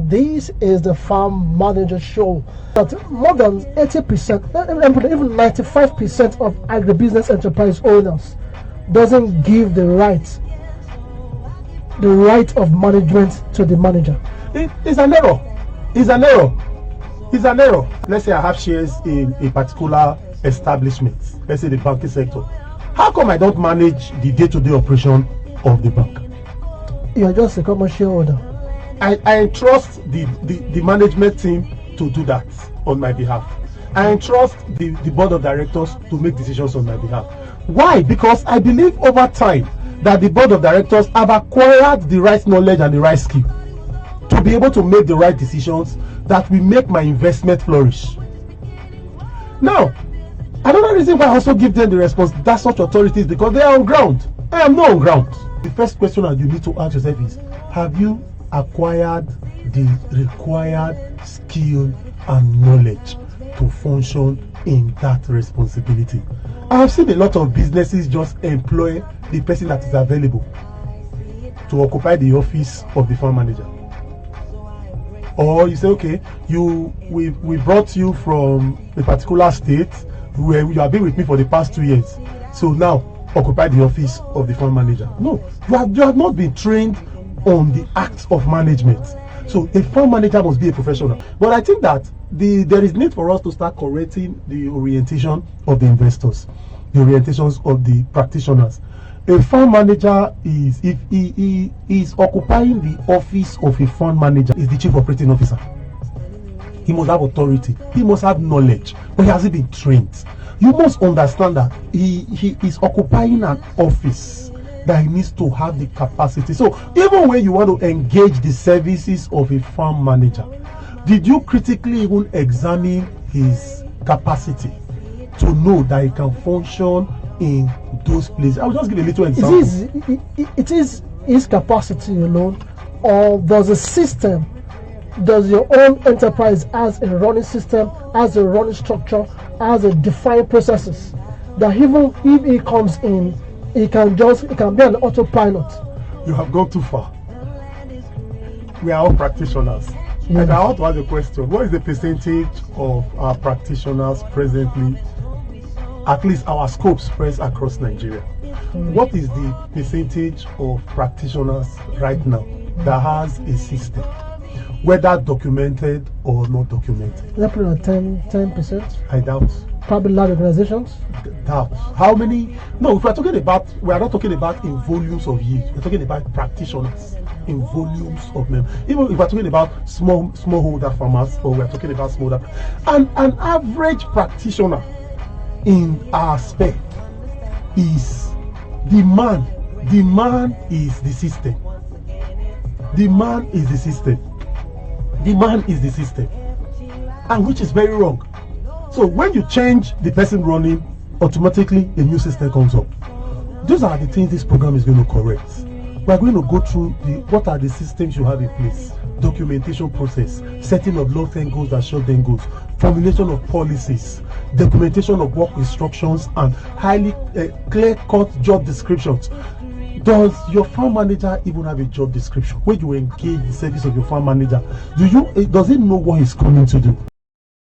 This is the Farm Manager Show. That more than 80%, even 95% of agribusiness enterprise owners doesn't give the right of management to the manager. It's an error. It's an error. It's an error. Let's say I have shares in a particular establishment, let's say the banking sector. How come I don't manage the day-to-day operation of the bank? You're just a common shareholder. I entrust the management team to do that on my behalf. I entrust the board of directors to make decisions on my behalf. Why? Because I believe over time that the board of directors have acquired the right knowledge and the right skill to be able to make the right decisions that will make my investment flourish. Now, another reason why I also give them the response, that such authorities, because they are on ground. I am not on ground. The first question that you need to ask yourself is, have you acquired the required skill and knowledge to function in that responsibility? I have seen a lot of businesses just employ the person that is available to occupy the office of the farm manager. Or you say, okay, we brought you from a particular state where you have been with me for the past 2 years, so now occupy the office of the farm manager. No, you have not been trained on the acts of management. So a farm manager must be a professional. But I think that there is need for us to start correcting the orientation of the investors, the orientations of the practitioners. A farm manager is, if he is occupying the office of a fund manager, is the chief operating officer. He must have authority, he must have knowledge, but he hasn't been trained. You must understand that he is occupying an office that he needs to have the capacity. So even when you want to engage the services of a farm manager, did you critically even examine his capacity to know that he can function in those places? I will just give a little example. It is his capacity alone, or does a system, does your own enterprise has a running system, has a running structure, has a defined processes that even if he comes in, it can be an autopilot? You have gone too far. We are all practitioners. Yes. And I want to ask a question. What is the percentage of our practitioners presently, at least our scope spreads across Nigeria? What is the percentage of practitioners right now that has a system, whether documented or not documented? Let's put it at 10%. I doubt. Probably large organizations. Doubt. How many? No, if we are talking about, we are not talking about in volumes of yield. We're talking about practitioners in volumes of them. Even if we're talking about smallholder farmers, or we're talking about smaller, and an average practitioner in our spec is the man. The man is the system. The man is the system. The man is the system, and which is very wrong. So when you change the person running, automatically a new system comes up. Those are the things this program is going to correct. We are going to go through what are the systems you have in place, documentation process, setting of long-term goals and short-term goals, formulation of policies, documentation of work instructions, and highly clear-cut job descriptions. Does your farm manager even have a job description? When you engage the service of your farm manager, does he know what he's coming to do?